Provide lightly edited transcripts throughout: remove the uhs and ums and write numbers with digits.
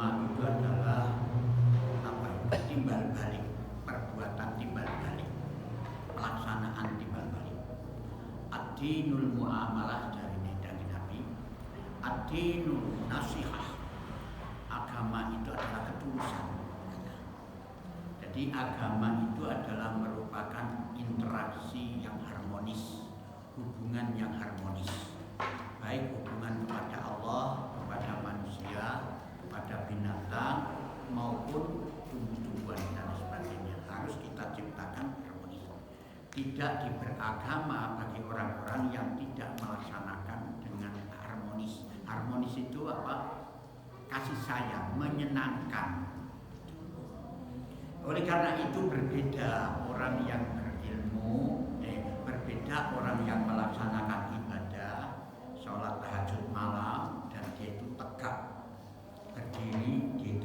agama itu adalah timbal balik, perbuatan timbal balik, pelaksanaan timbal balik. Ad-dinul muamalah dari Nabi, ad-dinul nasihah. Agama itu adalah ketulusan. Jadi agama itu adalah merupakan interaksi yang harmonis, hubungan yang harmonis, baik hubungan kepada Allah, kepada manusia, kepada binatang, maupun tumbuh-tumbuhan dan sebagainya. Harus kita ciptakan harmonis. Tidak diberagama bagi orang-orang yang tidak melaksanakan dengan harmonis. Harmonis itu apa? Kasih sayang, menyenangkan. Oleh karena itu berbeda orang yang berilmu, berbeda orang yang melaksanakan ibadah, sholat tahajud malam, dan dia itu tegak berdiri di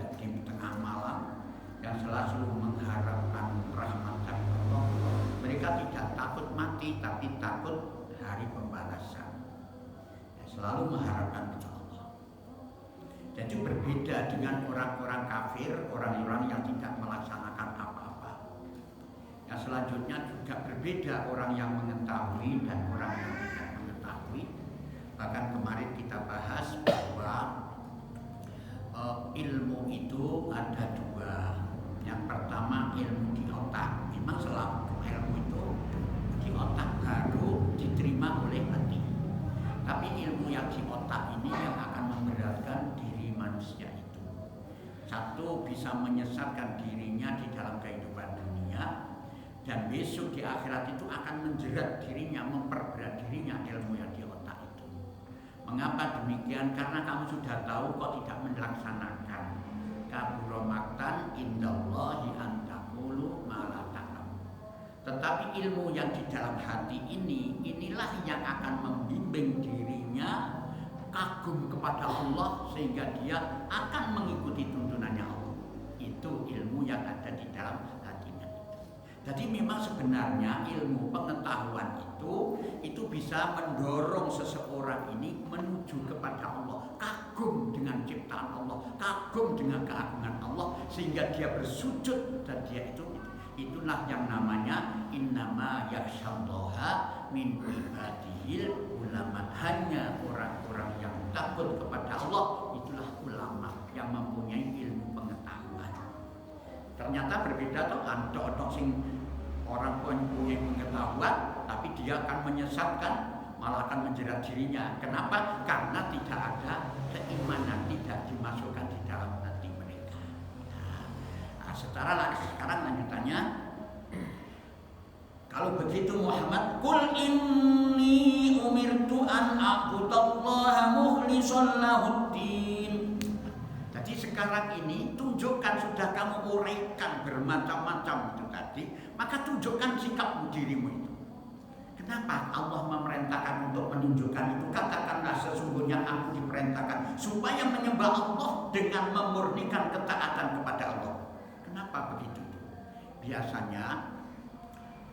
tengah malam yang selalu mengharapkan rahmat Allah. Mereka tidak takut mati, tapi takut hari pembalasan. Selalu mengharapkan Allah. Jadi berbeda dengan orang-orang kafir, orang-orang yang tidak melaksanakan apa-apa. Yang selanjutnya juga berbeda orang yang mengetahui dan orang yang tidak mengetahui. Bahkan kemarin kita bahas bahwa ilmu itu ada dua. Yang pertama ilmu di otak. Memang selama ilmu itu di otak baru diterima oleh hati. Tapi ilmu yang di otak ini yang akan memberatkan diri manusia itu. Satu, bisa menyesatkan dirinya di dalam kehidupan dunia, dan besok di akhirat itu akan menjerat dirinya, memperberat dirinya ilmu yang di otak itu. Mengapa demikian? Karena kamu sudah tahu kok tidak melaksanakan. Kabura maqtan indallahi an taqulu ma la ta'lamun. Tetapi ilmu yang di dalam hati ini, inilah yang akan membimbing dirinya kagum kepada Allah sehingga dia akan mengikuti tuntunannya Allah. Itu ilmu yang ada di dalam hatinya. Jadi memang sebenarnya ilmu pengetahuan itu bisa mendorong seseorang ini menuju kepada Allah, kagum dengan ciptaan Allah, kagum dengan keagungan Allah, sehingga dia bersujud dan dia itulah yang namanya innama yakhsyallaha min ibadihil ulama. Hanya orang-orang yang takut kepada Allah itulah ulama yang mempunyai ilmu pengetahuan. Ternyata berbeda toh kan, sing orang punya pengetahuan tapi dia akan menyesatkan, malah akan menjerat dirinya. Kenapa? Karena tidak ada keimanan, tidak dimasukkan di dalam hati mereka. Sekarang lanjutannya, kalau begitu Muhammad, qul inni umirtu an a'budallaha mukhlishan lahuddin. Jadi sekarang ini tunjukkan, sudah kamu uraikan bermacam-macam itu tadi, maka tunjukkan sikapmu dirimu itu. Kenapa Allah memerintahkan untuk menunjukkan itu? Katakanlah sesungguhnya aku diperintahkan supaya menyembah Allah dengan memurnikan ketaatan kepada Allah. Kenapa begitu? Biasanya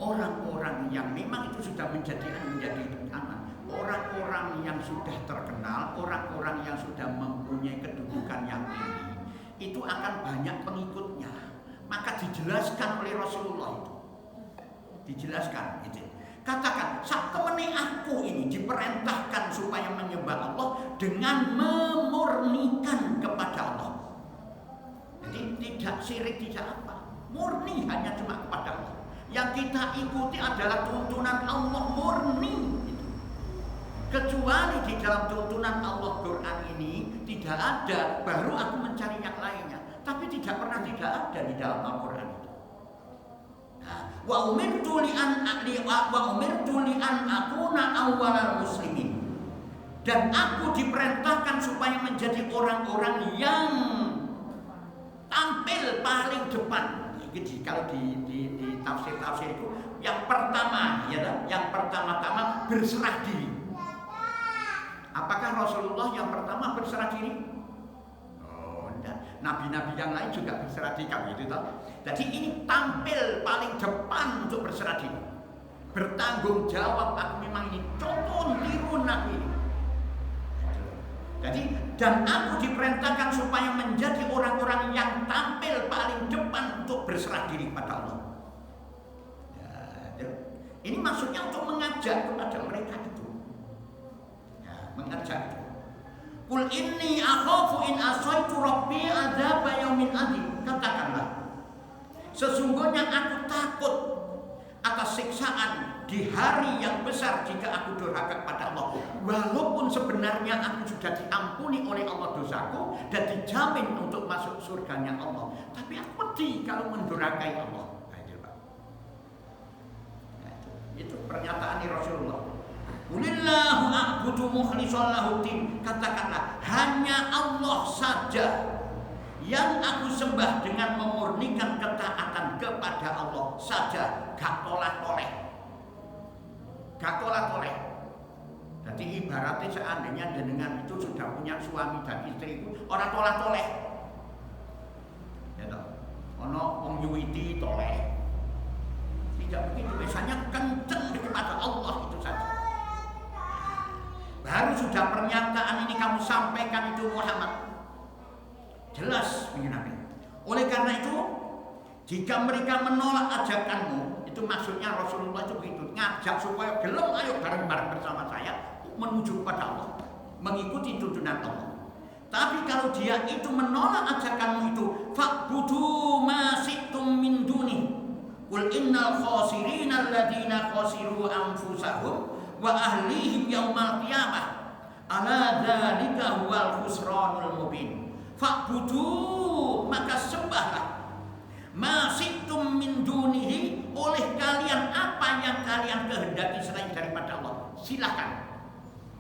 orang-orang yang memang itu sudah menjadi aman, orang-orang yang sudah terkenal, orang-orang yang sudah mempunyai kedudukan yang tinggi, itu akan banyak pengikutnya. Maka dijelaskan oleh Rasulullah itu. Dijelaskan itu. Katakan, saat temani aku ini diperintahkan supaya menyembah Allah dengan memurnikan kepada Allah. Jadi tidak syirik, tidak apa, murni hanya cuma kepada Allah. Yang kita ikuti adalah tuntunan Allah murni. Kecuali di dalam tuntunan Allah Quran ini tidak ada, baru aku mencari yang lainnya. Tapi tidak pernah tidak ada di dalam Al-Quran itu. Wa umirtu li an akuna awwalal muslimin. Dan aku diperintahkan supaya menjadi orang-orang yang tampil paling depan. Jadi kalau di tafsir itu yang pertama, yang pertama-tama berserah diri. Apakah Rasulullah yang pertama berserah diri? Nabi-nabi yang lain juga berserah diri, gitu toh. Jadi ini tampil paling depan untuk berserah diri, bertanggung jawab. Aku memang ini contoh tiru Nabi. Jadi dan aku diperintahkan supaya menjadi orang Ini maksudnya untuk mengajak kepada mereka itu. Ya, mengajak itu. Qul inni akhafu in asaitu rabbi adzab yaumin adzim. Katakanlah, sesungguhnya aku takut atas siksaan di hari yang besar jika aku durhaka kepada Allah. Walaupun sebenarnya aku sudah diampuni oleh Allah dosaku dan dijamin untuk masuk surganya Allah, tapi aku wedi kalau mendurhakai Allah. Itu pernyataan Rasulullah. Qulillahu a'budu mukhlishan lahuddin. Katakanlah, hanya Allah saja yang aku sembah dengan memurnikan ketaatan kepada Allah saja, gak tolak-toleh. Gak tolak-toleh. Jadi ibaratnya seandainya jenengan itu sudah punya suami dan istri itu orang tolak-toleh. Ya toh. Ono wong nyuwiti toleh. Tidak begitu, biasanya kenceng kepada Allah itu saja. Baru sudah pernyataan ini kamu sampaikan itu Muhammad, jelas begini. Oleh karena itu, jika mereka menolak ajakanmu, itu maksudnya Rasulullah itu begitu, ngajak supaya gelem ayo bareng-bareng bersama saya menuju kepada Allah, mengikuti tuntunan Allah. Tapi kalau dia itu menolak ajakanmu itu, fa'budu ma syi'tum min duni. Qul innal khasirina alladziina khasiru anfusahum wa ahlihim yaumal qiyamah ala dzalika huwal khusranul mubin. Fa'budu, maka sembahlah ma syi'tum min dunihi, oleh kalian apa yang kalian kehendaki selain daripada Allah. Silakan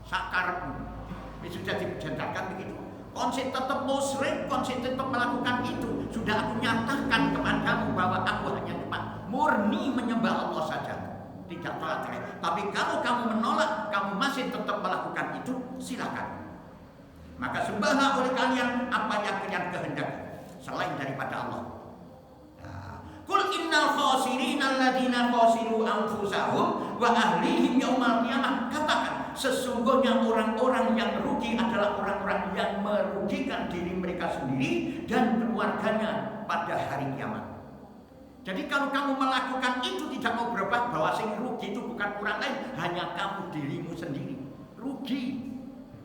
sakarepmu. Sudah dijanjikan begitu. Konsep tetap musyrik, konsep tetap melakukan itu. Sudah aku nyatakan kepadamu bahwa aku hanya cuma murni menyembah Allah saja, tidak tolak-toleh. Tapi kalau kamu menolak, kamu masih tetap melakukan itu, silakan. Maka sembahlah oleh kalian apa yang kalian kehendaki selain daripada Allah. Qul innal khasirina alladziina khasiru anfusahum wa ahlihim yaumal qiyamah. Katakan, sesungguhnya orang-orang yang rugi adalah orang-orang yang merugikan diri mereka sendiri dan keluarganya pada hari kiamat. Jadi kalau kamu melakukan itu tidak mau berubah bahwa sing rugi itu bukan orang lain, hanya kamu dirimu sendiri. Rugi.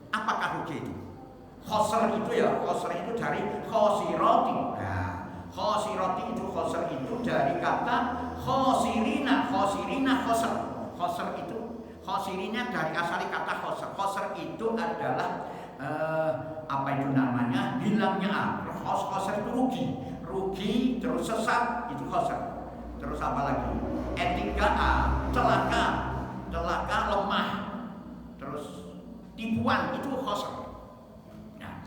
Apakah rugi itu? Khosr itu ya, khosr itu dari khosirati. Nah, khosirati itu khosr itu dari kata khosirina, khosirina khosr. Khosr itu khosirina dari asal kata khosr. Khosr itu adalah apa itu namanya? Bilangnya khosr itu rugi. Rugi terus sesat itu khosr. Terus apa lagi? Etika, celaka, lemah, terus tipuan itu khosr. Nah,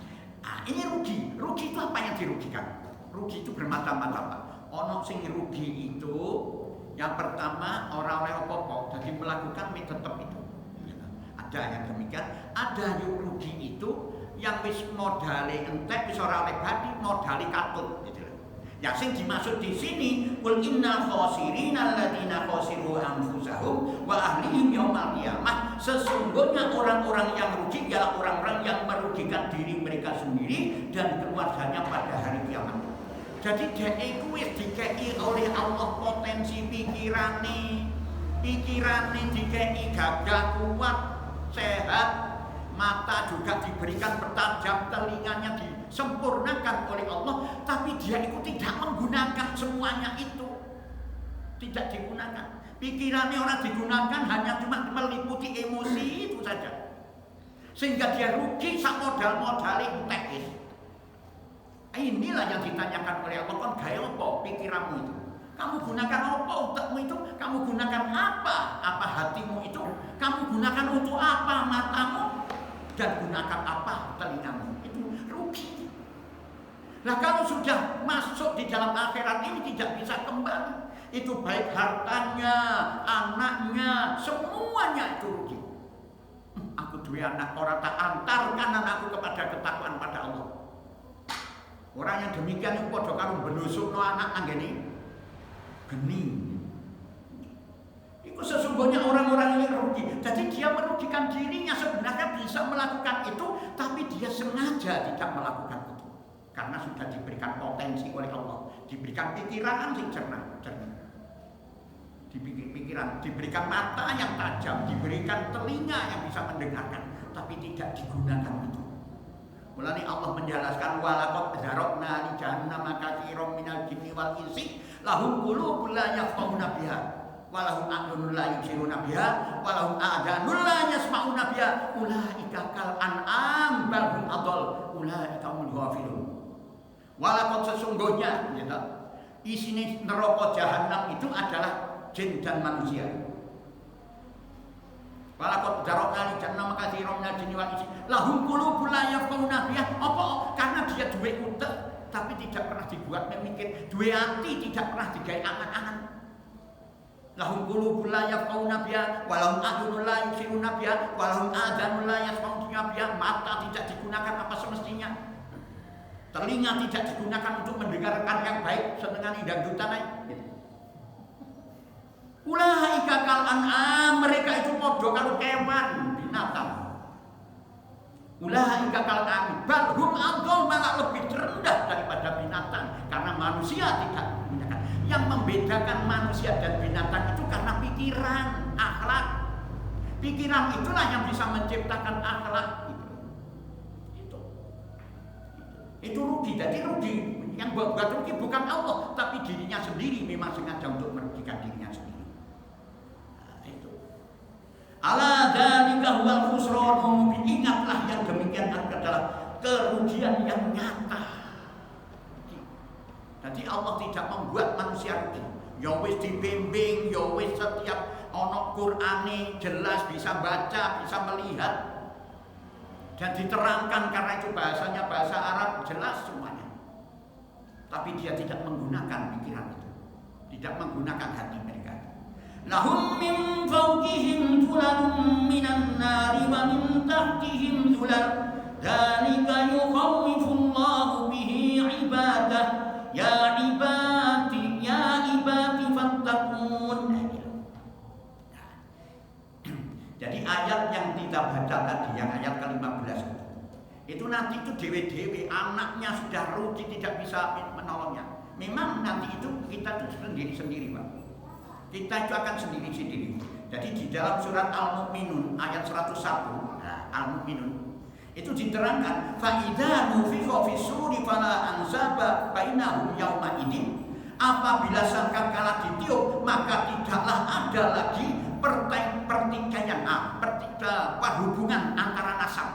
ini rugi. Rugi itu apa yang dirugikan? Rugi itu bermacam-macam, Pak. Ono sing rugi itu yang pertama orang oleh apa-apa, jadi melakukan tetap itu. Ada yang demikian. Ada yang rugi itu yang wis modale entek wis ora oleh badi, modale katut gitu. Yang sing dimaksud di sini, qul innal khasirina alladziina khasiru anfusahum wa ahlihim yaumal qiyamah. Sesungguhnya orang-orang yang rugi ialah orang-orang yang merugikan diri mereka sendiri dan keluarganya pada hari kiamat. Jadi dhek iku wis dikeki oleh Allah potensi pikirane dikeki gagah kuat, sehat, mata juga diberikan bertajam, telinganya disempurnakan oleh Allah, tapi dia itu tidak menggunakan semuanya itu. Tidak digunakan. Pikirannya orang digunakan hanya cuma meliputi emosi itu saja. Sehingga dia rugi sak modal-modalnya entek. Inilah yang ditanyakan oleh Allah, kon gawe apa pikiranmu itu? Kamu gunakan apa otakmu itu? Kamu gunakan apa? Apa hatimu itu? Kamu gunakan untuk apa matamu? Dan gunakan apa telingamu? Itu rugi. Nah kalau sudah masuk di dalam akhirat ini tidak bisa kembali. Itu baik hartanya, anaknya, semuanya itu rugi. Aku dua anak, orang tak antarkan anakku kepada ketakwaan pada Allah. Orang yang demikian itu padha karo benusukno anak anggene geni. Itu sesungguhnya orang-orang yang rugi. Jadi dia merugikan dirinya, sebenarnya bisa melakukan itu, tapi dia sengaja tidak melakukan itu. Karena sudah diberikan potensi oleh Allah, diberikan pikiran yang cerna. pikiran, diberikan mata yang tajam, diberikan telinga yang bisa mendengarkan, tapi tidak digunakan itu. Mulane Allah menjelaskan walaqad zarokna li jahannama katsiran minal jinni wal insi lahum qulubun la yafqahuna biha wa lahum a'yunun la yubsiruna biha wa lahum a'danun la yasma'una biha ulaika kal an'am bal hum adall ulaika humul ghafilun. Walaqad sesungguhnya gitu, isine neraka jahanam itu adalah jin dan manusia. Walaqad zarokna li jahannama katsiran minal jinni wal insi lahum qulubun la yafqahuna biha. Apa? Karena dia duwe utek tapi tidak pernah dibuat memikir, duwe ati tidak pernah digawe angan-angan. Lahum qulubun la yafqahuna biha wa lahum a'yunun la yubsiruna biha wa lahum a'danun la yasma'una biha. Mata tidak digunakan apa semestinya, telinga tidak digunakan untuk mendengarkan yang baik, senengan dangdutan ae. Ulaika kal an'am, mereka itu padha karo kewan, binatang. Ulaika kal an'am, bal hum adall, malah lebih rendah daripada binatang karena manusia tidak menggunakan. Yang membedakan manusia dan binatang itu karena pikiran, akhlak. Pikiran itulah yang bisa menciptakan akhlak. Itu rugi. Jadi rugi. Yang buat rugi bukan Allah, tapi dirinya sendiri memang sengaja untuk merugikan dirinya sendiri. Ala dzalika huwal khusranul mubin. Ingatlah yang demikian adalah kerugian yang nyata. Jadi Allah tidak membuat manusia rugi. Ya wis dibimbing, ya wis setiap ana Qur'ane jelas bisa baca, bisa melihat dan diterangkan karena itu bahasanya bahasa Arab jelas semuanya. Tapi dia tidak menggunakan pikiran itu, tidak menggunakan hati mereka. Lahum min fawqihim dhulalun minan nari wa min tahtihim dhulal dzalika yukhawwifullahu bihi ibadah ya ibadi fattaqun. Jadi ayat yang kita baca tadi, yang ayat ke-15 itu nanti itu dewe-dewe anaknya sudah rugi tidak bisa menolongnya. Memang nanti itu kita itu sendiri-sendiri, Pak. Kita itu akan sendiri-sendiri. Jadi di dalam surat Al-Mu'minun ayat 101, Al-Mu'minun itu diterangkan fa idza nufikha fis-suri fala ansaba bainahum yauma idzin. Apabila sangkakala ditiup maka tidaklah ada lagi pertikaian, hubungan antara nasab.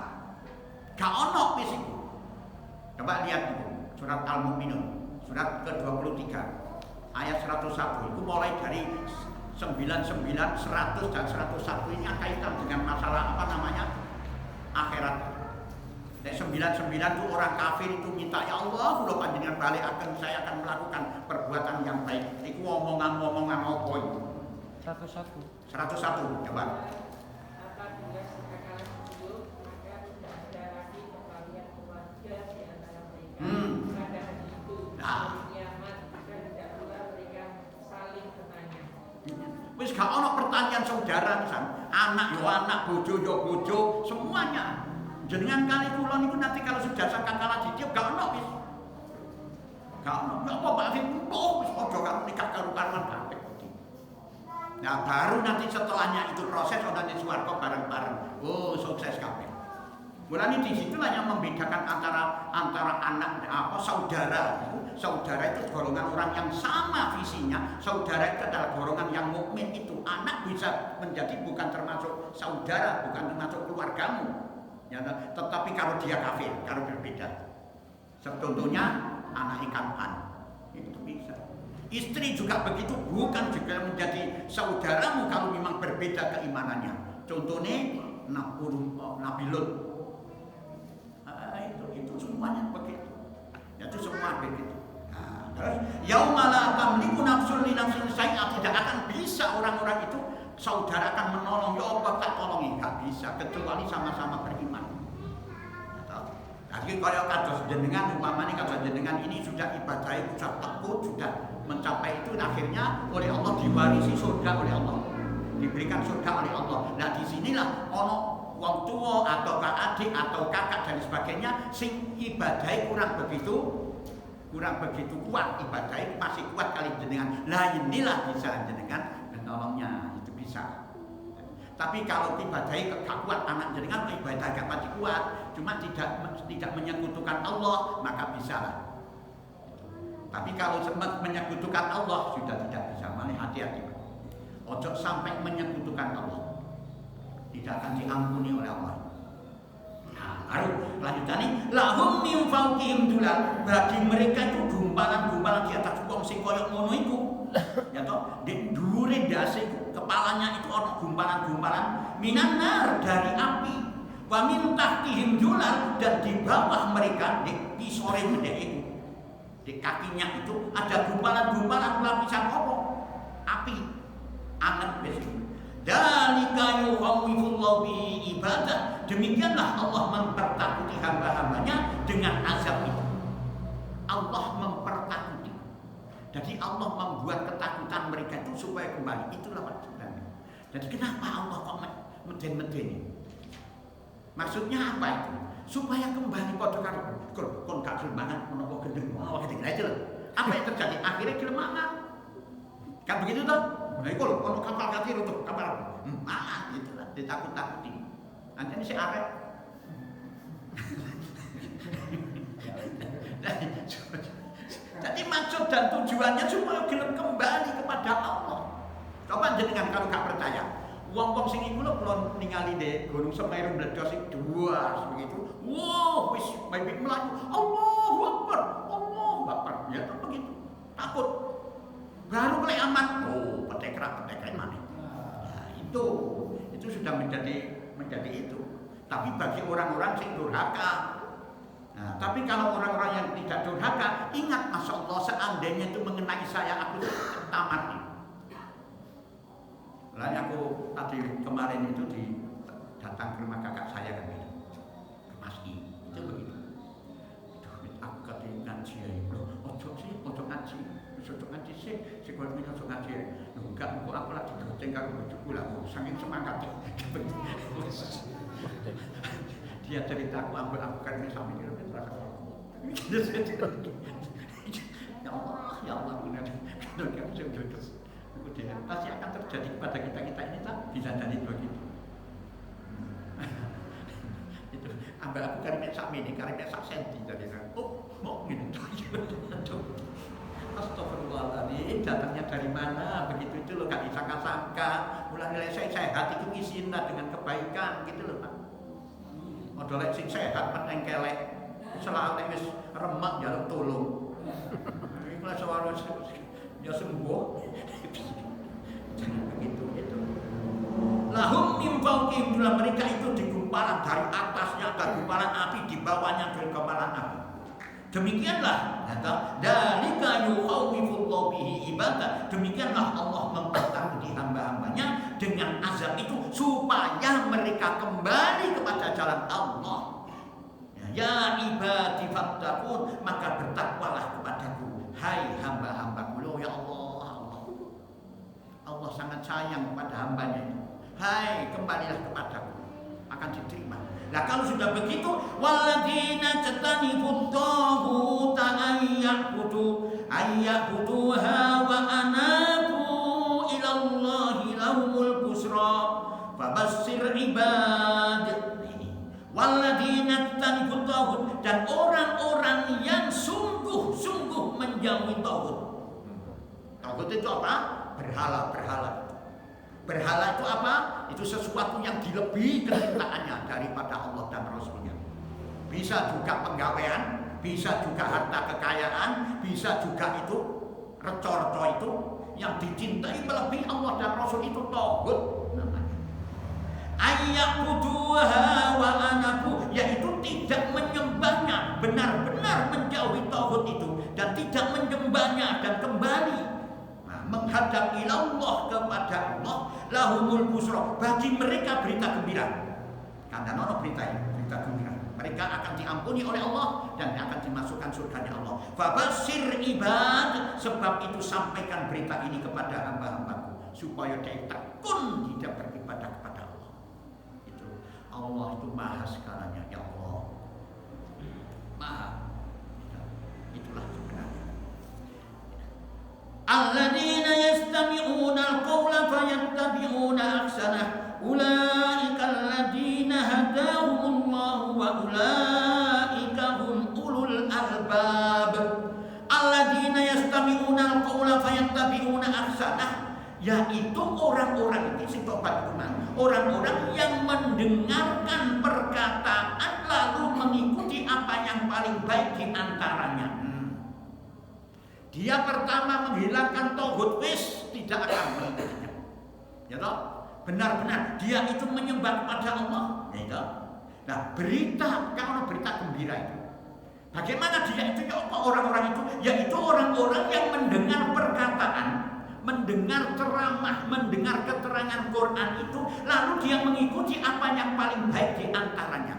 Gak ono wis iku. Coba lihat itu surat Al-Mu'minun surat ke-23 ayat 101 itu mulai dari 99, 100 dan 101 ini kaitan dengan masalah apa namanya? Akhirat. Dari 99 itu orang kafir itu minta, ya Allah, kalau panjenengan balik saya akan melakukan perbuatan yang baik. Itu omongan-omongan apa itu? 101 coba. Apabila sekakala dulu maka tidak ada lagi perkalian keluarga di antara mereka. Pada hari itu hari kiamat maka tidak pula mereka saling bertanya. Wis gak ono pertanyaan saudara pisan. Anak yo anak, bojo yo bojo, semuanya. Jenengan kali kula niku nanti kalau sudah sakakala ditiup gak ono wis. Gak ono. Apa Pak Fit? Oh, wis padha karo nikah karo karman kabeh. Nah baru nanti setelahnya itu proses nanti swarga bareng-bareng. Oh sukses kabeh. Mulane disitulah yang membedakan antara anak saudara. Saudara itu golongan orang yang sama visinya. Saudara itu adalah golongan yang mukmin itu. Anak bisa menjadi bukan termasuk saudara, bukan termasuk keluargamu. Ya, tetapi kalau dia kafir, kalau berbeda. Contohnya anak ikan itu bisa. Istri juga begitu, bukan juga menjadi saudaramu kalau memang berbeda keimanannya. Contohnya Nabi Lut. Itu semuanya begitu. Itu semua begitu. Nah, terus yaumala tamliku nafsun li nafsin syai'a, tidak akan bisa orang-orang itu saudara akan menolong. Ya Allah tak tolongi, enggak bisa kecuali sama-sama beriman. Jadi kalau kados jenengan umpamane kados jenengan ini sudah ibadah, sudah tekun, sudah mencapai itu, akhirnya oleh Allah diwarisi surga oleh Allah, diberikan surga oleh Allah. Nah disinilah ono wong tua atau adik atau kakak dan sebagainya sing ibadahnya kurang begitu kuat, ibadahnya masih kuat kali jenengan. Lah inilah bisa jenengan menolongnya, itu bisa. Tapi kalau ibadahnya gak kuat, anak jenengan ibadah gak pasti kuat, cuma tidak menyekutukan Allah, maka bisa lah. Tapi kalau menyekutukan Allah sudah tidak bisa. Makanya hati-hati. Ojo sampai menyekutukan Allah, tidak akan diampuni oleh Allah. Nah, lalu lanjutannya, lahum min fawqihim dhulal, bagi mereka itu gumpalan-gumpalan di atas wong sing koyo ngono iku. Ya toh, di dhuwure ndase kepalanya itu ono gumpalan-gumpalan minan nar, dari api. Wa min tahtihim dhulal, dan di bawah mereka di sore gede itu, di kakinya itu ada gumpalan-gumpalan lapisan apa? Api. Anget besok. Dalika yukhawwifullahu bihi ibadah. Demikianlah Allah mempertakuti hamba-hambanya dengan azab itu. Allah mempertakuti. Jadi Allah membuat ketakutan mereka itu supaya kembali. Itulah maksudnya. Jadi kenapa Allah kok meden-meden? Maksudnya apa itu? Supaya kembali pada kon gak gelmangan menapa gendeng ngono gitu loh. Apa yang terjadi? Akhirnya gelmangan. Kan begitu toh? Nah, itu loh, kalau kapal kafir untuk kapal, itulah ditakut-takuti. Nanti ini si arep. Jadi maksud dan tujuannya supaya gelem kembali kepada Allah. Coba jenengan kalau gak percaya, wong-wong sing iku lho kula ningali di Gunung Semeru meledos sing duas begitu. Wow, wis mimpi melayu. Allahu Akbar. Allahu Akbar. Ya kan begitu. Takut. Baru mulai aman, petekrak mana? Nah, itu sudah menjadi itu. Tapi bagi orang-orang yang durhaka, nah, tapi kalau orang-orang yang tidak durhaka, ingat, masya Allah, seandainya itu mengenai saya, aku tamat. Lalu aku tadi kemarin itu datang ke rumah kakak saya kan gitu, ke Mas I, itu begitu. Aku katanya ngaji ya, ojo ngaji. Sosok ngaji sih, sekolah ini sosok ngaji. Enggak, aku lagi goceng karo bojoku lah, saking semangat. Dia cerita aku ambil kan ini sampai kira terasa. Ya Allah benar. Kalau kamu sudah kemudian pasti akan terjadi kepada kita ini tak bisa dari begitu. Itu ambil aku karimnya sak mini, karimnya sak senti jadi kan. Mau gitu. Astagfirullahaladzim, datangnya dari mana? Begitu itu loh, gak disangka-sangka. Mulai nilai saya sehat itu isinya dengan kebaikan gitu loh Pak. Modal sing sehat peneng kelek, selalu wis remek jaluk tolong. Kalau suara ya sembuh. Jangan begitu itu. Lahum min fawqihim, mereka itu digumpalan dari atasnya ada gumpalan api, di bawahnya ada gumpalan api. Demikianlah kata dalika yukhawwifullahu bihi ibadah. Demikianlah Allah mempertakuti hamba-hambanya dengan azab itu supaya mereka kembali kepada jalan Allah. Ya ibadi fattaqun, maka bertakwalah kepadaku hai hamba-hambaku. Loh ya Allah, Allah sangat sayang kepada hambanya itu. Hai, kembalilah kepadaku, akan diterima. Nah kalau sudah begitu, walladzina tatanibut taghuta ayya'buduha wa anabu ila Allahi lahumul busra fabassir ibad. Walladzina tatanibut taghut, dan orang-orang yang sungguh-sungguh menjauhi taghut. Taghut itu apa? Berhala-berhala. Berhala itu apa? Itu sesuatu yang dilebihi kecintaannya daripada Allah dan Rasulnya. Bisa juga penggawaian, bisa juga harta kekayaan, bisa juga itu reco-reco itu yang dicintai melebihi Allah dan Rasul, itu taghut namanya. Ayya'buduha wa anabu, yaitu tidak menyembahnya, benar-benar menjauhi taghut itu dan tidak menyembahnya dan kembali menghadap ilallah kepada Allah, lahumul busra, bagi mereka berita gembira. Karena nono berita gembira, mereka akan diampuni oleh Allah dan akan dimasukkan surganya Allah. Fabassir ibad, sebab itu sampaikan berita ini kepada hamba-hambaku supaya dia tekun tidak beribadah kepada Allah. Itu Allah itu maha segalanya, ya Allah, maha. Itulah sebenarnya. Alladzina yastami'una al-qawla ulaika alladziina hadahumullahu wa ulaika hum ulul albab alladziina yastami'una al-qaula fayattabi'una ahsanah, yaitu orang-orang itu sing tobat iman, orang-orang yang mendengarkan perkataan lalu mengikuti apa yang paling baik di antaranya. Dia pertama menghilangkan tauhid, wis tidak akan mengikutinya. Ya toh? Benar-benar dia itu menyembah kepada Allah, ya toh? Nah, berita, kalau berita gembira itu. Bagaimana dia itu, ya orang-orang itu, yaitu orang-orang yang mendengar perkataan, mendengar ceramah, mendengar keterangan Quran itu, lalu dia mengikuti apa yang paling baik di antaranya.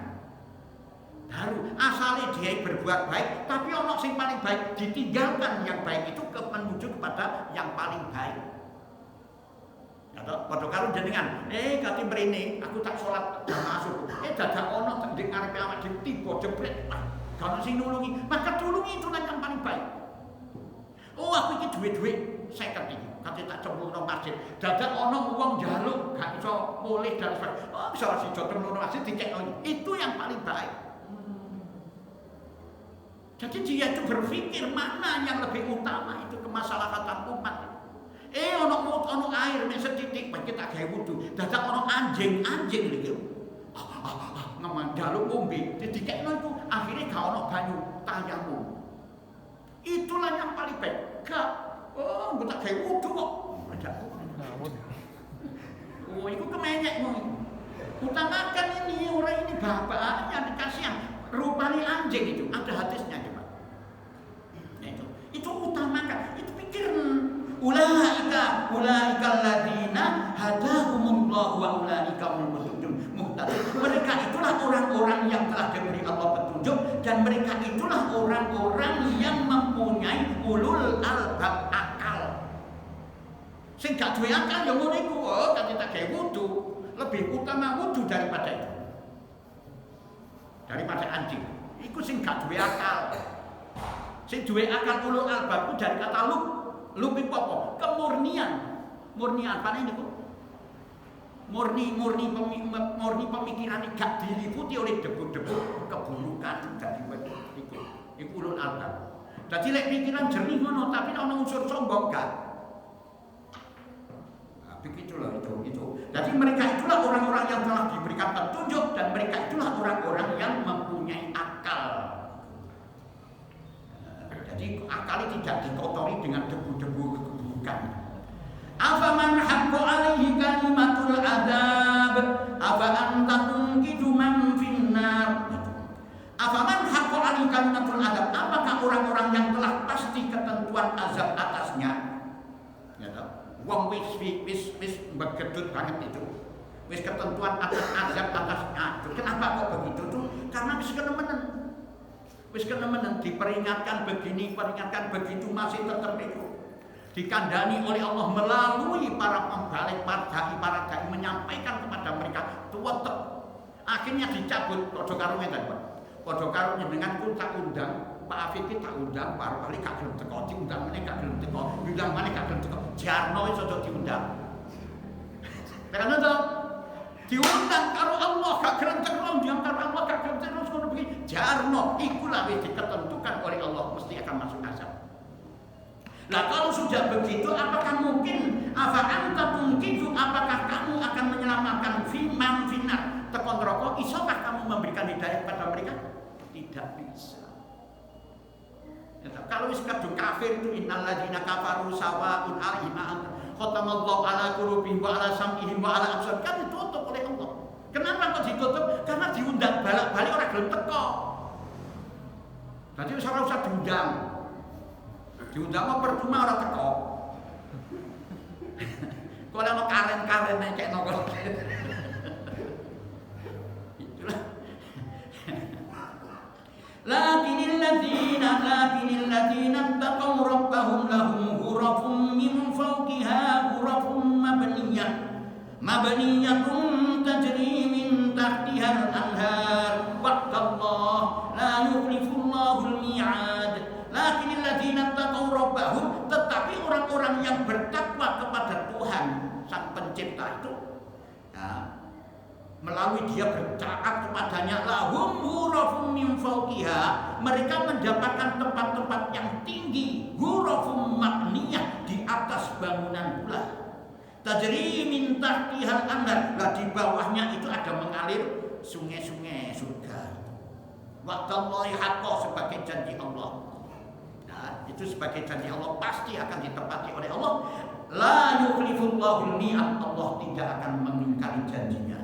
Baru asalnya dia berbuat baik, tapi ono sing paling baik, ditinggalkan yang baik itu menuju kepada yang paling baik. Atau padha karo jenengan, kate mrene aku tak salat masuk. Dadak ono ndek arep awak tiba jebret. Kalau sing nulungi, maka tulungi itulah yang paling baik. Oh, aku iki duit-duit 50 iki. Kate tak cemplungno masjid. Dadak ono wong njaluk gak iso mulih dan sebagainya. Oh, bisa sing cemplungno masjid dicekno. Itu yang paling baik. Jadi dia itu berpikir mana yang lebih utama, itu kemaslahatan umat. Ono air mek setitik kita gawe wudu. Dadak ono anjing iki. Ngemang jaluk ngombe, didikekno itu akhirnya gak ono banyu tayamum. Itulah yang paling baik. Gak, mbok tak gawe wudu kok. Oh, itu kemenyek ngono. Utamakan ini orang ini bapaknya dikasih yang rupanya anjing itu, ada hadisnya coba. Nah, itu utamakan, itu pikir ulaika alladziina hadahumullahu wa ulaika humul muhtadun. Mereka itulah orang-orang yang telah diberi Allah petunjuk, dan mereka itulah orang-orang yang mempunyai ulul albab, akal. Sing gak duwe akal ya ngono iku, kan tak gawe wudu, lebih utama wudu daripada itu. Daripada anjing. Iku sing gak duwe akal. Sing duwe akal ulul albab itu dari kata lub iku apa? Kemurnian. Murnian apa niku? Murni pemikiran gak diliputi oleh debu-debu keburukan dari iku ulul albab. Dadi lek pikiran jernih ngono, tapi ana unsur sombong gak. Begitulah itu. Jadi mereka itulah orang-orang yang telah diberikan petunjuk, dan mereka itulah orang-orang yang mempunyai akal. Jadi akalnya tidak dikotori dengan debu-debu keburukan. Afaman haqqo alaihi kalimatul adzab afa anta tunqidu man finnar. Afaman haqqo alaihi kalimatul adzab, apakah orang-orang yang telah pasti ketentuan azab atasnya? Wong wis begedut banget itu. Wis ketentuan atas azab atasnya. Kenapa kok begitu tuh? Karena wis kenemenan. Wis kenemenan diperingatkan begini, peringatkan begitu, masih tetap itu. Dikandani oleh Allah melalui para pembalik, para dai menyampaikan kepada mereka, tetep. Akhirnya dicabut. Padha karo ngene, Pak. Padha karo njenenganku tak undang, Pak Afif tak undang, Pak Bali gak gelem teko, diundang meneh gak gelem teko, diundang meneh gak gelem teko. Jarno iso diundang. Karena to diundang karo Allah gak gelem teko, diundang karo Allah gak gelem teko, ngono begini. Jarno ikulah wis ditentukan oleh Allah mesti akan masuk azab. Lah kalau sudah begitu, apakah mungkin afa anta tunqidu, apakah kamu akan menyelamatkan man finnar, tekon neraka? Isokah kamu memberikan hidayah kepada mereka? Tidak bisa. Kalau wis kadung kafir itu innal ladzina kafaru sawa'un 'alaihim khatamallahu ala qulubihim wa ala sam'ihim wa ala absarihim, kan ditutup oleh Allah. Kenapa kok ditutup? Karena diundang balik-balik orang gelem teko. Jadi ora usah diundang. Diundang mau percuma orang teko. Kalau mau karen-karen nek cek nongol. Itulah. Lakinil ladzina taqaw rabbahum lahum ghurafun min fawqiha ghurafun mabniyatun tajri min tahtiha al-anhar wa'dallah la yukhlifullahu al-mi'ad. Lakinil ladzina taqaw rabbahum, tetapi orang-orang yang bertakwa kepada Tuhan sang pencipta itu, Lalu dia bercakap kepadanya, lahum ghurafum min fawqiha, mereka mendapatkan tempat-tempat yang tinggi, ghurafum mabniyah, di atas bangunan pula. Tajri min tahtihal anhar, lah di bawahnya itu ada mengalir sungai-sungai surga. Wa'dallahi haqqo, sebagai janji Allah. Nah, itu sebagai janji Allah pasti akan ditepati oleh Allah. La yukhlifullahu al-mi'ad, Allah tidak akan mengingkari janjinya.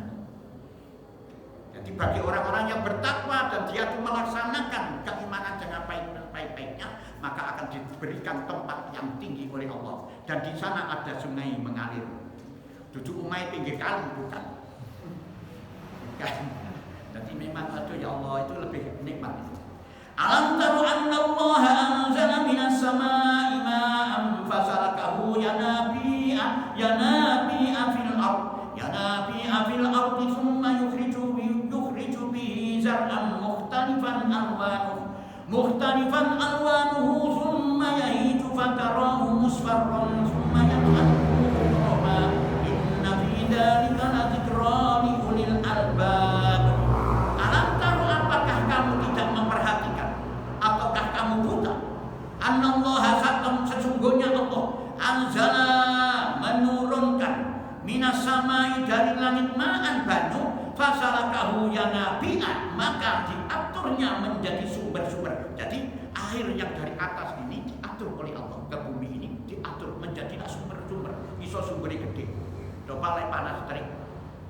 Jadi bagi orang-orang yang bertakwa dan dia itu melaksanakan keimanan dengan baik-baiknya, maka akan diberikan tempat yang tinggi oleh Allah. Dan di sana ada sungai mengalir. Duduk umai pinggir kali, bukan. Jadi memang aduh ya Allah, itu lebih nikmat itu. Alam taru anna Allah anzala minas samaa'i ma'an fasalakahu yanabi'a fil ardi thumma yukhriju bihi zar'an mukhtalifan alwanuhu thumma yahiju fatarahu musfarran thumma yad'aluhu hutama inna fi dzalika ladzikra li ulil albab. Alam taru, apakah kamu tidak memperhatikan, ataukah kamu buta? Annallaha satam, sesungguhnya Allah anzala, menurunkan, minas samai, dari langit, ma'an, banyu, fasalakahu yanabi'an, maka diaturnya menjadi sumber-sumber. Jadi air yang dari atas ini diatur oleh Allah ke bumi ini, diatur menjadi sumber-sumber. Iso sumbernya gede, dopalai panas terik,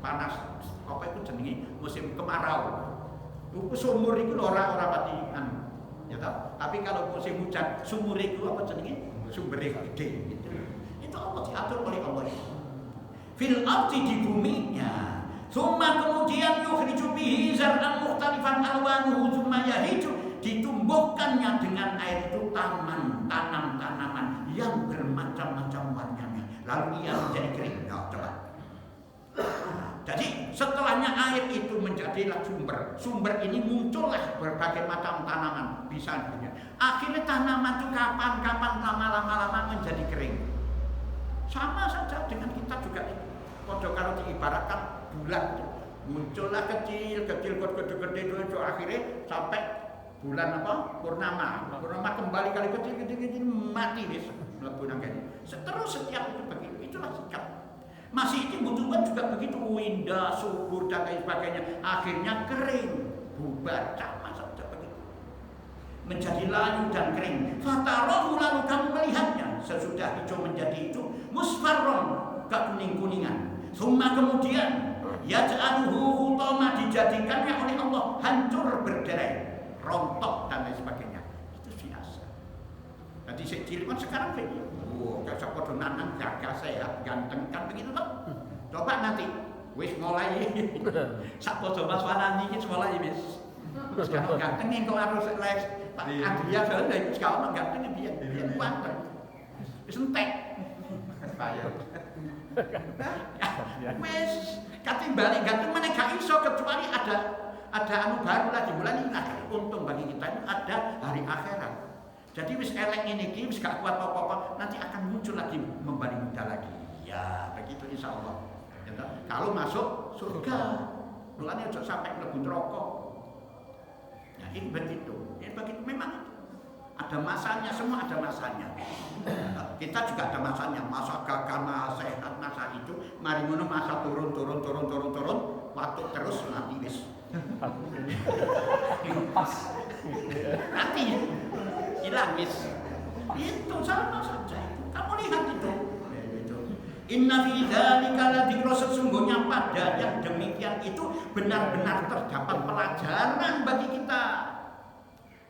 panas apa itu jenenge musim kemarau. Sumur itu orang-orang pati ya tahu. Tapi kalau musim hujan, sumur itu apa jenenge? Sumbernya gede gitu. Itu Allah diatur oleh Allah. Fil ardi, di buminya. Summa kemudian yukhriju bihi zar'an mukhtalifan alwanuhu summa yahiju, ditumbuhkannya dengan air itu tanaman-tanaman yang bermacam-macam warnanya. Lalu ia menjadi kering. Nah, coba. Jadi setelahnya air itu menjadilah sumber. Sumber ini muncullah berbagai macam tanaman. Bisa akhirnya tanaman itu kapan-kapan lama-lama menjadi kering. Sama saja dengan kita juga. Kalau diibaratkan bulan itu muncullah kecil gede itu akhirnya sampai bulan apa? Purnama kembali kali kecil mati wis mlebu nang kene. Terus setiap itu begitu. Itulah sikap. Masih dibutuhkan juga begitu, indah, subur dan lain sebagainya. Akhirnya kering, bubar, sama saja begitu. Menjadi layu dan kering. Fatarahu, lalu kamu melihatnya sesudah hijau menjadi itu musfarron, kekuning-kuningan. Summa kemudian yaj'aluhu hutama, dijadikannya oleh Allah hancur berderai, rontok dan lain sebagainya. Itu biasa. Jadi cilik sekarang begitu. Kayak podo nanang gagah sehat ganteng kan begitu toh. Coba nanti wis mulai sak podo Mas Wanani iki mulai wis. Sekarang ganteng engko harus les Pak Andrea Belanda iki sekarang ganteng biyen kuanteng. Wis entek. Bayar. Wis katimbali ganteng meneh gak iso kecuali ada anu baru lagi bulan ini. Untung bagi kita ini ada hari akhirat. Jadi wis elek ini wis gak kuat apa-apa, nanti akan muncul lagi membalik muda lagi. Ya, begitu insyaallah. Ya, kalau masuk surga, mulanya ojo sampai mlebu neraka. Ya, ini begitu. Ini begitu memang ada masanya, semua ada masanya. Kita juga ada masanya, masa gagah, masa sehat, masa itu, mari ngono masa turun, waktu terus nanti wis. Pas. Nanti hilang wis. Itu sama saja. Kamu lihat itu. Inna fi dzalika ladzikra, sesungguhnya pada yang demikian itu benar-benar terdapat pelajaran bagi kita.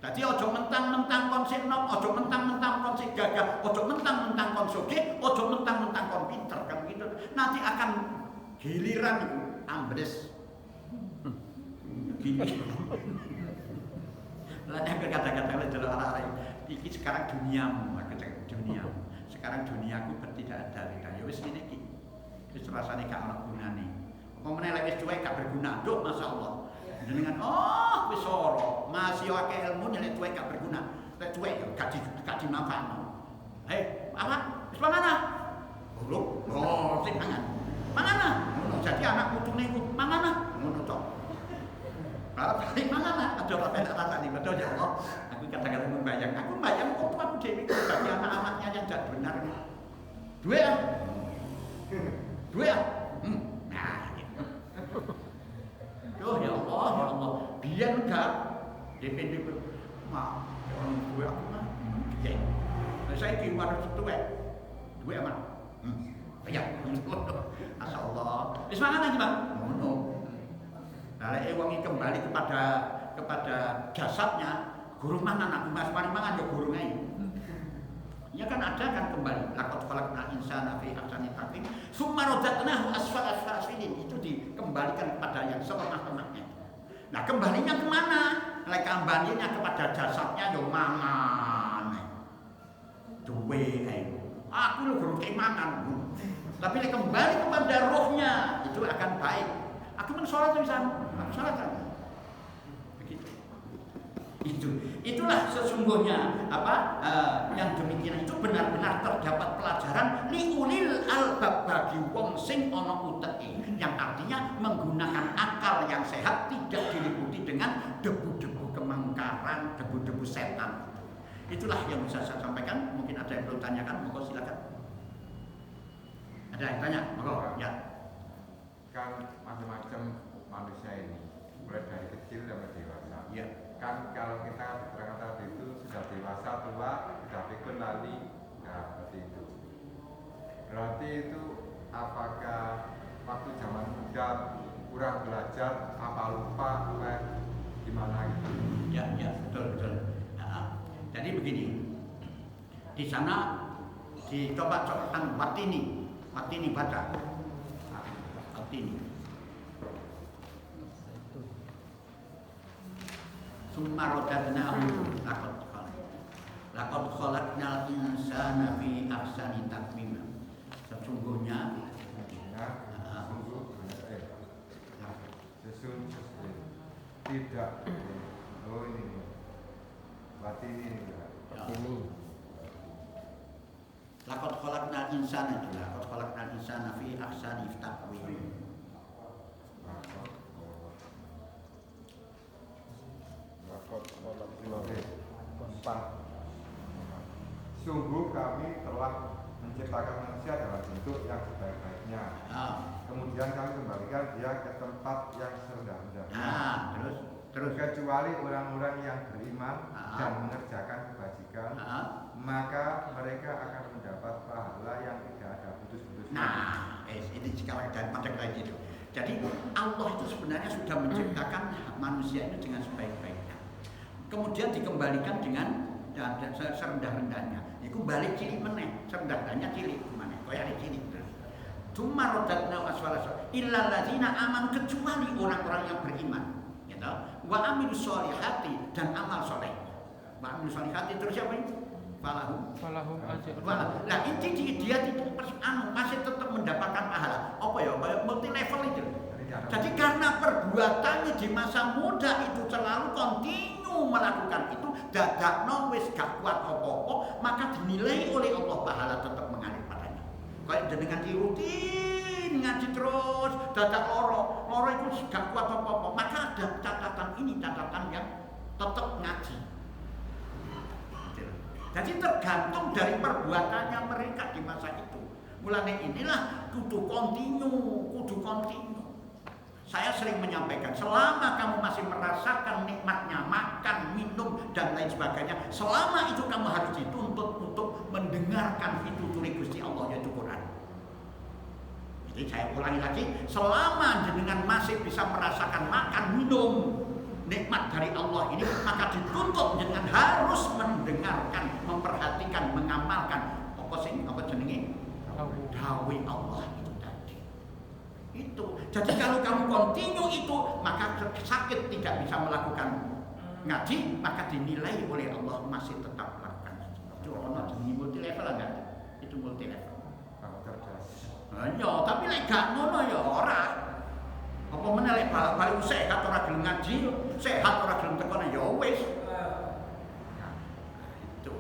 Jadi ojo mentang-mentang konsep nom, ojo mentang-mentang konsep gagah, ojo mentang-mentang konsoge, ojo mentang-mentang kon pinter kan gitu. Nanti akan giliran itu ambles. Gini. Lah yang kata-kata itu arah-arah iki sekarang duniamu, duniamu. Sekarang duniaku tidak ada beda. Ya wis ngene iki. Wis rasane gak ono gunane. Apa meneh lek wis cuek gak berguna. Nduk masyaallah. Jenengan wis ora, masih akeh ilmu nek cuek gak berguna. Lek cuek gak dimanfaatno. Apa? Wis mangana? Belum. Oh, sing mangan. Mangana. Jadi anak putune ku mangana. ngono to. Balik mana? Ada apa tak rasani betul ya Allah. Aku kadang-kadang membayang, aku kok aku dewi bagi anak-anaknya yang tidak benar. Dua ya? Nah, gitu. Ya Allah, biar enggak DPD mah orang tua aku mah biar. Saya di luar itu dua mah. Ya, Masya Allah. Semangat lagi bang. No. Nah, wangi kembali kepada jasadnya. Guru mana nak mas paling mangan ya guru ngai. Ya kan ada kan kembali. Laqad khalaqnal insana fi ahsani taqwim. Tsumma radadnahu asfala safilin. Itu dikembalikan kepada yang selemah-lemahnya. Nah, kembalinya kemana? Lek kembalinya kepada jasadnya yo mangan. Duwe ae. Aku lho guru mangan. Tapi lek kembali kepada rohnya itu akan baik. Aku men salat bisa. Aku salat kan. Itulah sesungguhnya yang demikian itu benar-benar terdapat pelajaran liulil albab bagi wong sing ana uteke, yang artinya menggunakan akal yang sehat, tidak diliputi dengan debu-debu kemungkaran, debu-debu setan. Itulah yang bisa saya sampaikan. Mungkin ada yang belum tanyakan, monggo silakan. Ada yang tanya, monggo ya. Kan macam-macam manusia ini, mulai dari kecil sampai dewasa. Ya. Kan kalau kita keterangan tadi itu sudah dewasa, tua, sudah pikun lali, nah seperti itu. Berarti itu apakah waktu zaman muda kurang belajar, apa lupa, gimana gitu? Ya, betul. Nah, jadi begini, di sana dicoba Watini baca, Watini. Summa radadnahu laqad khalaqnal insana fi ahsani taqwim. Sesungguhnya tidak. Oh ini Watini juga. Laqad khalaqnal insana fi ahsani taqwim. Sungguh kami telah menciptakan manusia dalam bentuk yang sebaik-baiknya. Kemudian kami kembalikan dia ke tempat yang serendah-rendahnya. Terus kecuali orang-orang yang beriman dan mengerjakan kebajikan, maka mereka akan mendapat pahala yang tidak ada putus-putusnya. Nah, ini sekarang dan pada kayak gitu. Jadi Allah itu sebenarnya sudah menciptakan manusia itu dengan sebaik-baiknya. Kemudian dikembalikan dengan serendah-rendahnya. Iku balik cilik meneh, serendah-rendahnya cilik meneh. Kaya cilik terus. Tsumma radadna asfala illal ladzina amanu, kecuali orang-orang yang beriman, gitu. Wa amilus sholihati, dan amal soleh. Wa amilus sholihati terus apa itu? Falahum ajrun. Nah, ini dia masih tetap mendapatkan pahala. Apa ya? Kayak multi level itu. Jadi karena perbuatannya di masa muda itu selalu kontinu melakukan itu, dadakno wis gak kuat apa-apa, maka dinilai oleh Allah pahala tetap mengalir padanya. Kayak dengan rutin ngaji terus, dadak loro itu gak kuat apa-apa, maka ada catatan yang tetap ngaji. Jadi tergantung dari perbuatannya mereka di masa itu. Mulanya inilah kudu kontinu. Saya sering menyampaikan, selama kamu masih merasakan nikmatnya makan, minum, dan lain sebagainya, selama itu kamu harus dituntut untuk mendengarkan pitutur Gusti Allah, yaitu Quran. Jadi saya ulangi lagi, selama jenengan masih bisa merasakan makan, minum, nikmat dari Allah ini, maka dituntut jenengan harus mendengarkan, memperhatikan, mengamalkan apa jenenge dawuh Allah itu tadi. Itu. Jadi kalau kamu kontinu itu, maka sakit tidak bisa melakukan ngaji, maka dinilai oleh Allah masih tetap melakukan ngaji. Itu ono jenenge multi level enggak? Itu multi level. Ya, tapi lek gak ngono ya ora. Apa meneh lek balik sehat ora gelem ngaji, sehat ora gelem tekono ya wis. Itu.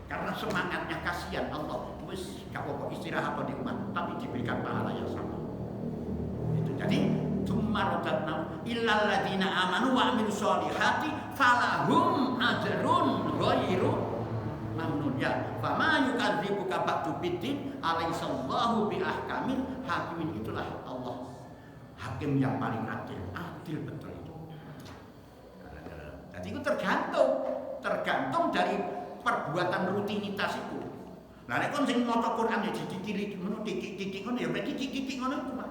Karena semangatnya kasihan Allah, wis gak apa-apa istirahat di rumah, tapi diberikan pahala yang sama. Itu. Jadi mimma razaqnahum illal ladzina amanu wa amilus sholihati falahum ajrun ghairu mamnun. Ya, fama yukadzibuka ba'du biddin alaihissallahu bi ahkamil hakimin. Itulah Allah, hakim yang paling adil betul itu. Jadi itu tergantung dari perbuatan rutinitas itu. Lah nek kon sing maca Quran ya dicicili ngono titik-titik ngono ya titik-titik ngono itu Pak.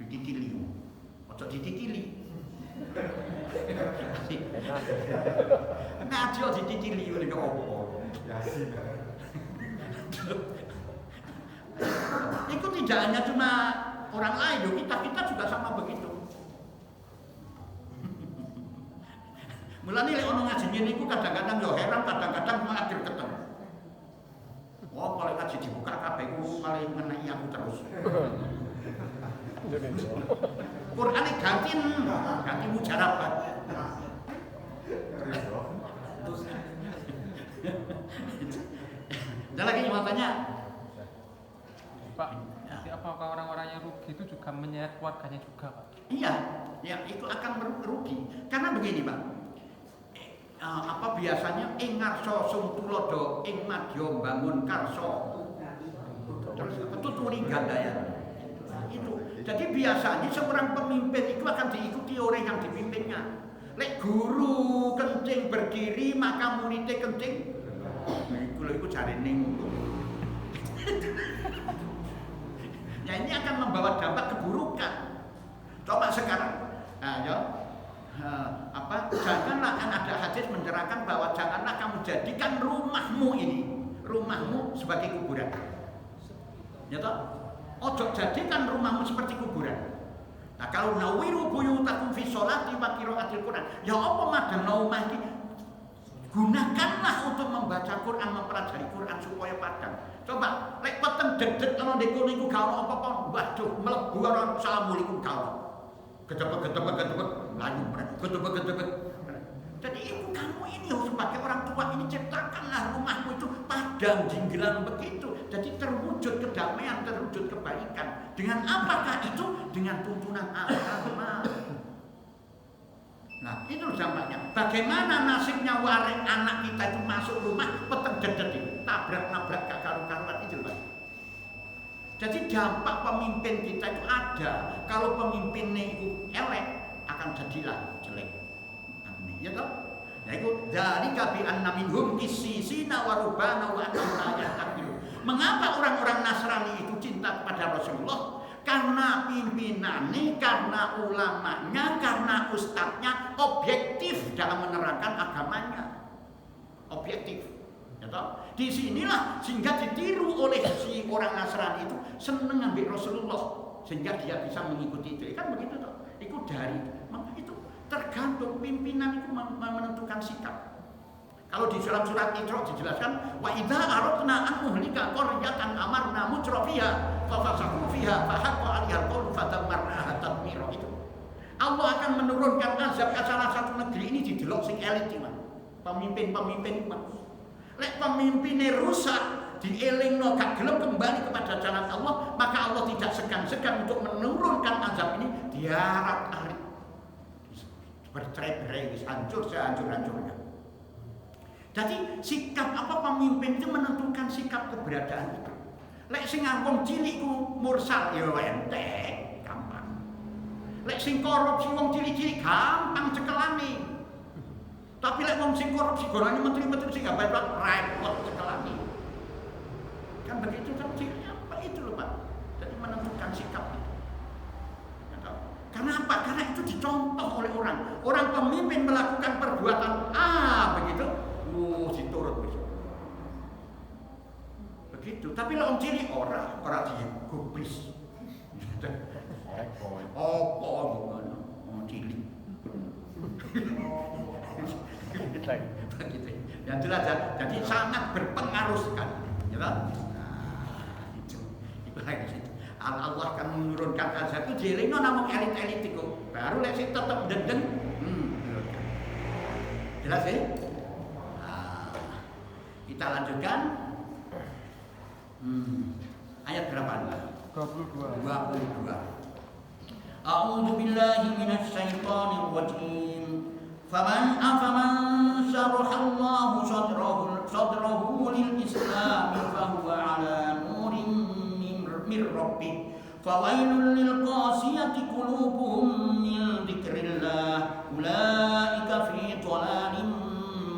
Dicicili. Ojo dicicili. Ngaji ojo dicicili ngene kok opo. Yasin. Itu tidak hanya cuma orang lain, kita juga sama begitu. Mulane lek ono ngaji ngene iku kadang-kadang yo heran, kadang-kadang malah ketemu. Oh, kalau ngaji dibuka kabeh ku malah ngenai aku terus. Qur'ane ganti mujarabat. Ada lagi yang mau tanya? Pak, jadi apakah orang-orang yang rugi itu juga menyeret keluarganya juga, Pak? Iya, ya itu akan merugi. Karena begini, Pak. Biasanya ing ngarsa sung tulodo ing madya bangun karsa. Terus tuturi gandaya. Itu. Jadi biasanya seorang pemimpin itu akan diikuti oleh yang dipimpinnya. Lek guru kencing berdiri maka muridnya kencing. Iku jarene ngono. Ya ini akan membawa dampak keburukan. Coba sekarang, janganlah, kan ada hadis mencerahkan bahwa janganlah kamu jadikan rumahmu sebagai kuburan. Ya toh? Ojo jadikan rumahmu seperti kuburan. Nah kalau nawiru buyutakum fi sholati wa qiraatil Quran, ya apa madang naumah iki? Gunakanlah untuk membaca Quran, mempelajari Quran supaya padang. Coba, lek peteng dedet ana ndek kono iku gak ono apa-apa. Waduh, mlebu ora assalamualaikum gak. Gedebek layu gedebek. Jadi ibu kamu ini sebagai orang tua ini ciptakanlah rumahmu itu padang jinggilan begitu. Jadi terwujud kedamaian, terwujud kebaikan. Dengan apakah itu? Dengan tuntunan agama. Nah itu dampaknya. Bagaimana nasibnya waring anak kita itu masuk rumah peteng dedet itu, tabrak-nabrak gak karu-karuan itu Pak. Jadi dampak pemimpin kita itu ada. Kalau pemimpinnya itu elek akan jadilah jelek. Ya toh? Ya itu dari kabi anna minhum qissisina wa rubana wa annahum la yaqilun. Mengapa orang-orang Nasrani itu cinta kepada Rasulullah? Karena pimpinannya, karena ulamanya, karena ustadznya objektif dalam menerangkan agamanya. Objektif. Ya toh? Di sinilah sehingga ditiru oleh si orang Nasrani itu senang ambil Rasulullah sehingga dia bisa mengikuti itu. Kan begitu toh? Itu dari itu tergantung pimpinan itu menentukan sikap. Kalau di surat Isra dijelaskan wa idza aradna an nuhlika qaryatan amarna mutrafiha fa fasaqu fiha fa haqqa 'alaiha al-qawlu fadammarnaha tadmira. Itu Allah akan menurunkan azab ke salah satu negeri ini didelok sing elit iki, pemimpin-pemimpin itu. Lek pemimpinnya rusak, dielingno gak gelem kembali kepada jalan Allah, maka Allah tidak segan-segan untuk menurunkan azab ini diarat-arit. Bercerai-berai, hancur sehancur-hancurnya. Jadi sikap apa pemimpin itu menentukan sikap keberadaan itu. Lek sing ngangkong cilik ku mursal ya enteng, gampang. Lek sing korupsi wong cilik-cilik gampang cekelane. Tapi lek wong sing korupsi golane menteri-menteri sing gak repot cekelane. Kan begitu kan apa itu loh Pak. Jadi menentukan sikap itu. Karena apa? Karena itu dicontoh oleh orang. Orang pemimpin melakukan perbuatan begitu. Diturut begitu. Tapi lo cilik orang digubris. Apa ngono? Cilik. Begitu. Yang jelas jadi sangat berpengaruh sekali. Ya kan? Itu lagi situ. Allah akan menurunkan azab itu dielingno namung elit-elit itu. Baru lek sing tetep dendeng. Jelas ya? Kita lanjutkan ayat berapa? 22. A'udzu billahi minasyaitonir rajim. Faman syarahallahu sadrahu lil Islam fahuwa ala nurin min rabbih. Fawailul lil qasiyati qulubuhum min dzikrillah ulaika fi dhalalin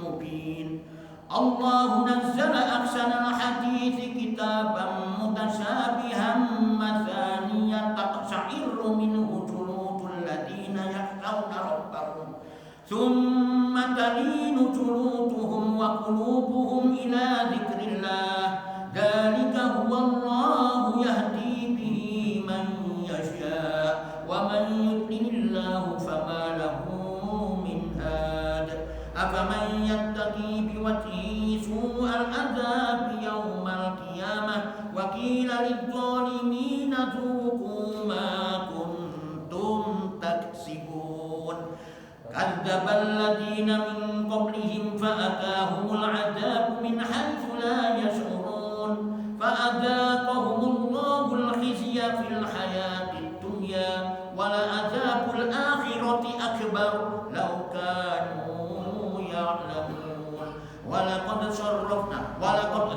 mubin. Allahu nazzala ahsanal hadithi kitaban mutasyabihan mathaniyat taqsha'iru minhu juludul ladina yakhshawna rabbahum thumma talinu juluduhum wa qulubuhum ila dzikrillah dzalika huwallahu yahdi bihi man yasha wa man yudlilillahu fama lahu min had. Afaman yattaqi biwajhihi su'al adzab yaumal qiyamah wa qila lidh-dhalimina dzuqu ma kuntum taksibun. Kadzdzabal ladzina min qablihim fa'atahumul 'adzabu min haitsu la yash'urun fa'adzaqahumullahu al-khizya fil hayatid dunya wa la'adzabul akhirati akbar law kanu ya'lamun. Walaqad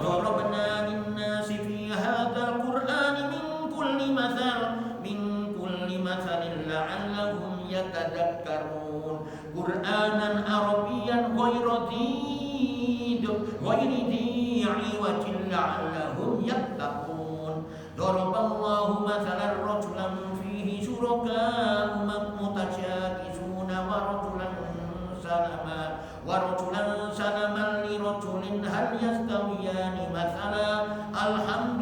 darabna lin-nasi fi hadzal qur'ani min kulli mathalin la'allahum yatadhakkarun. Qur'anan arabiyyan ghayra dhi 'iwajin la'allahum yattaqun. Daraballahu mathalan rajulan fihi syuraka'u mutasyakisuna wa rajulan salaman li rajulin hal yastawiyani mathala. Alhamdulillah.